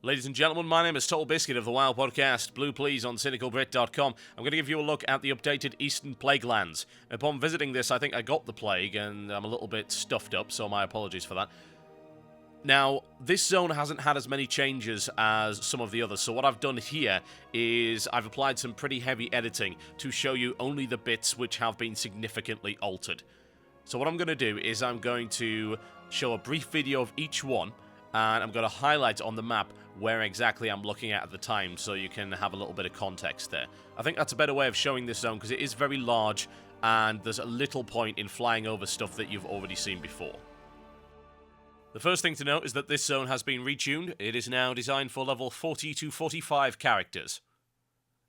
Ladies and gentlemen, my name is Totalbiscuit of the WoW podcast, Blue Please on CynicalBrit.com. I'm going to give you a look at the updated Eastern Plaguelands. Upon visiting this, I think I got the plague, and I'm a little bit stuffed up, so my apologies for that. Now, this zone hasn't had as many changes as some of the others, so what I've done here is I've applied some pretty heavy editing to show you only the bits which have been significantly altered. So what I'm going to do is I'm going to show a brief video of each one, and I'm going to highlight on the map where exactly I'm looking at the time, so you can have a little bit of context there. I think that's a better way of showing this zone, because it is very large, and there's a little point in flying over stuff that you've already seen before. The first thing to note is that this zone has been retuned. It is now designed for level 40 to 45 characters.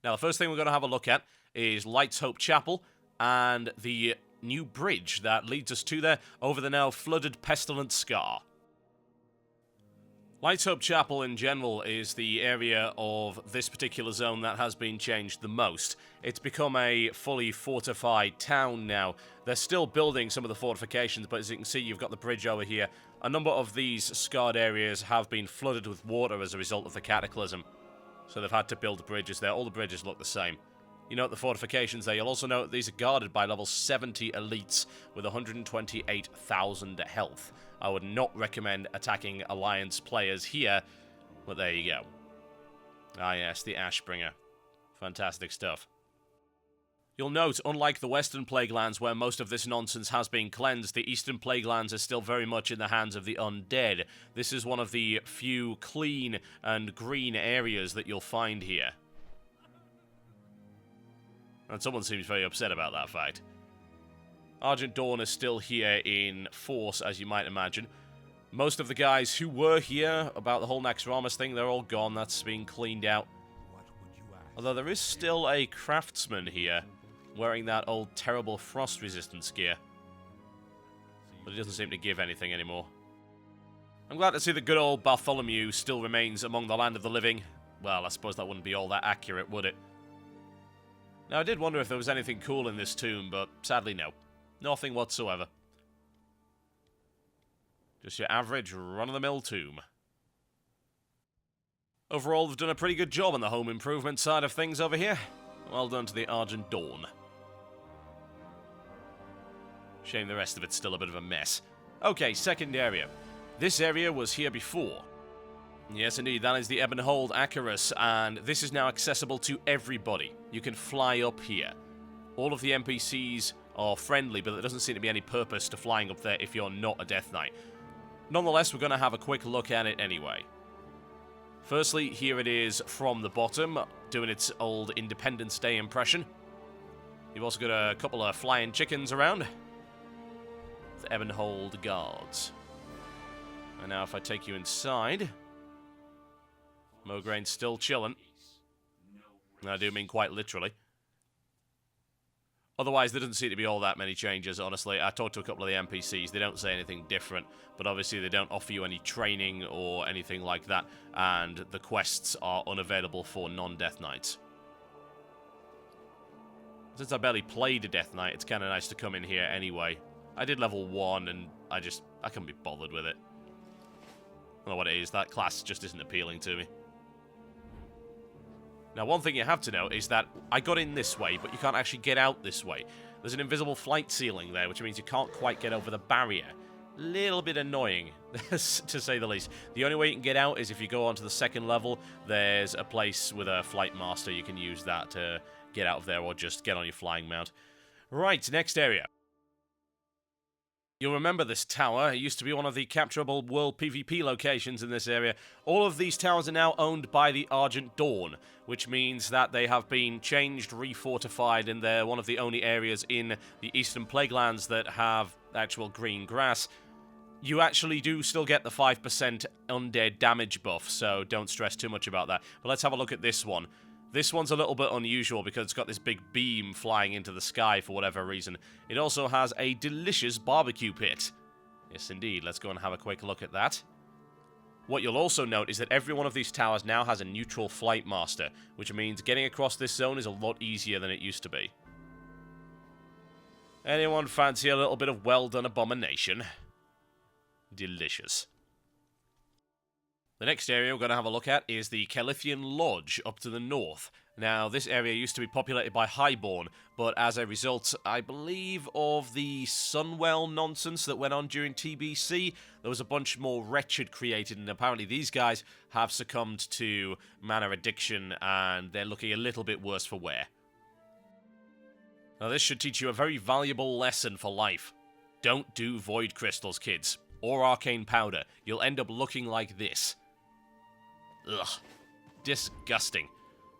Now, the first thing we're going to have a look at is Light's Hope Chapel, and the new bridge that leads us to there over the now flooded Pestilent Scar. Light's Hope Chapel in general is the area of this particular zone that has been changed the most. It's become a fully fortified town now. They're still building some of the fortifications, but as you can see, you've got the bridge over here. A number of these scarred areas have been flooded with water as a result of the Cataclysm, so they've had to build bridges there. All the bridges look the same. You note the fortifications there. You'll also note that these are guarded by level 70 elites with 128,000 health. I would not recommend attacking Alliance players here, but there you go. Ah yes, the Ashbringer. Fantastic stuff. You'll note, unlike the Western Plaguelands, where most of this nonsense has been cleansed, the Eastern Plaguelands are still very much in the hands of the undead. This is one of the few clean and green areas that you'll find here. And someone seems very upset about that fact. Argent Dawn is still here in force, as you might imagine. Most of the guys who were here about the whole Naxxramas thing, they're all gone. That's been cleaned out. Although there is still a craftsman here, wearing that old terrible frost resistance gear. But he doesn't seem to give anything anymore. I'm glad to see that good old Bartholomew still remains among the land of the living. Well, I suppose that wouldn't be all that accurate, would it? Now, I did wonder if there was anything cool in this tomb, but sadly no. Nothing whatsoever. Just your average run-of-the-mill tomb. Overall, they've done a pretty good job on the home improvement side of things over here. Well done to the Argent Dawn. Shame the rest of it's still a bit of a mess. Okay, second area. This area was here before. Yes, indeed, that is the Ebon Hold Acherus, and this is now accessible to everybody. You can fly up here. All of the NPCs are friendly, but there doesn't seem to be any purpose to flying up there if you're not a Death Knight. Nonetheless, we're going to have a quick look at it anyway. Firstly, here it is from the bottom, doing its old Independence Day impression. You've also got a couple of flying chickens around. The Ebon Hold guards. And now if I take you inside, Mograin's still chilling. And I do mean quite literally. Otherwise, there doesn't seem to be all that many changes, honestly. I talked to a couple of the NPCs. They don't say anything different, but obviously they don't offer you any training or anything like that, and the quests are unavailable for non-Death Knights. Since I barely played a Death Knight, it's kind of nice to come in here anyway. I did level 1, and I couldn't be bothered with it. I don't know what it is. That class just isn't appealing to me. Now, one thing you have to know is that I got in this way, but you can't actually get out this way. There's an invisible flight ceiling there, which means you can't quite get over the barrier. Little bit annoying, to say the least. The only way you can get out is if you go onto the second level. There's a place with a flight master. You can use that to get out of there or just get on your flying mount. Right, next area. You'll remember this tower. It used to be one of the capturable world PvP locations in this area. All of these towers are now owned by the Argent Dawn, which means that they have been changed, refortified, and they're one of the only areas in the Eastern Plaguelands that have actual green grass. You actually do still get the 5% undead damage buff, so don't stress too much about that. But let's have a look at this one. This one's a little bit unusual because it's got this big beam flying into the sky for whatever reason. It also has a delicious barbecue pit. Yes, indeed. Let's go and have a quick look at that. What you'll also note is that every one of these towers now has a neutral flight master, which means getting across this zone is a lot easier than it used to be. Anyone fancy a little bit of well-done abomination? Delicious. The next area we're going to have a look at is the Calithian Lodge up to the north. Now, this area used to be populated by Highborn, but as a result, I believe, of the Sunwell nonsense that went on during TBC, there was a bunch more wretched created, and apparently these guys have succumbed to mana addiction, and they're looking a little bit worse for wear. Now, this should teach you a very valuable lesson for life. Don't do Void Crystals, kids, or Arcane Powder. You'll end up looking like this. Ugh. Disgusting.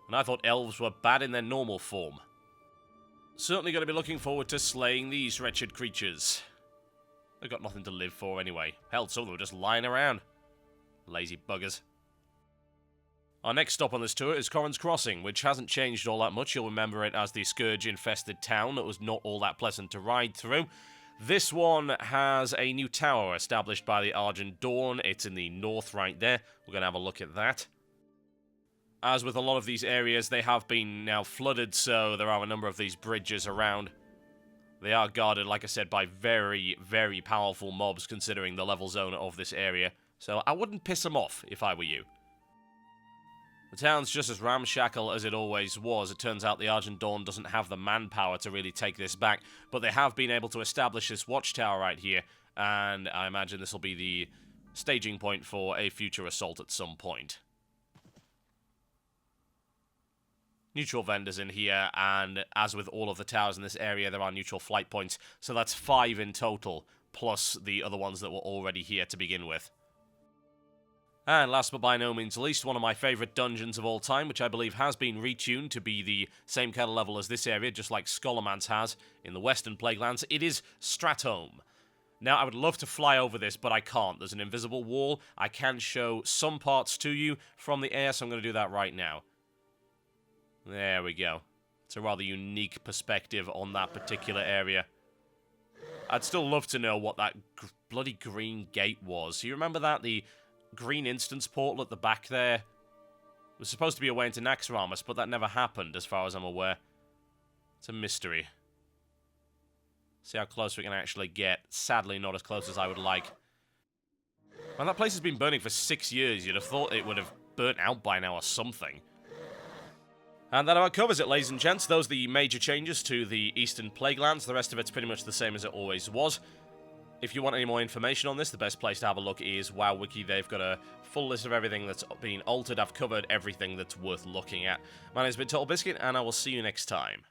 And I thought elves were bad in their normal form. Certainly going to be looking forward to slaying these wretched creatures. They've got nothing to live for anyway. Hell, some of them are just lying around. Lazy buggers. Our next stop on this tour is Corin's Crossing, which hasn't changed all that much. You'll remember it as the Scourge-infested town that was not all that pleasant to ride through. This one has a new tower established by the Argent Dawn. It's in the north right there. We're going to have a look at that. As with a lot of these areas, they have been now flooded, so there are a number of these bridges around. They are guarded, like I said, by very, very powerful mobs, considering the level zone of this area. So I wouldn't piss them off, if I were you. The town's just as ramshackle as it always was. It turns out the Argent Dawn doesn't have the manpower to really take this back, but they have been able to establish this watchtower right here, and I imagine this will be the staging point for a future assault at some point. Neutral vendors in here, and as with all of the towers in this area, there are neutral flight points, so that's 5 in total, plus the other ones that were already here to begin with. And last but by no means least, one of my favourite dungeons of all time, which I believe has been retuned to be the same kind of level as this area, just like Scholarman's has in the Western Plaguelands. It is Stratholme. Now, I would love to fly over this, but I can't. There's an invisible wall. I can show some parts to you from the air, so I'm going to do that right now. There we go. It's a rather unique perspective on that particular area. I'd still love to know what that bloody green gate was. You remember that? The green instance portal at the back there? It was supposed to be a way into Naxxramas, but that never happened, as far as I'm aware. It's a mystery. See how close we can actually get. Sadly, not as close as I would like. Man, that place has been burning for 6 years. You'd have thought it would have burnt out by now or something. And that about covers it, ladies and gents. Those are the major changes to the Eastern Plaguelands. The rest of it's pretty much the same as it always was. If you want any more information on this, the best place to have a look is WoW They've got a full list of everything that's been altered. I've covered everything that's worth looking at. My name's been Totalbiscuit, and I will see you next time.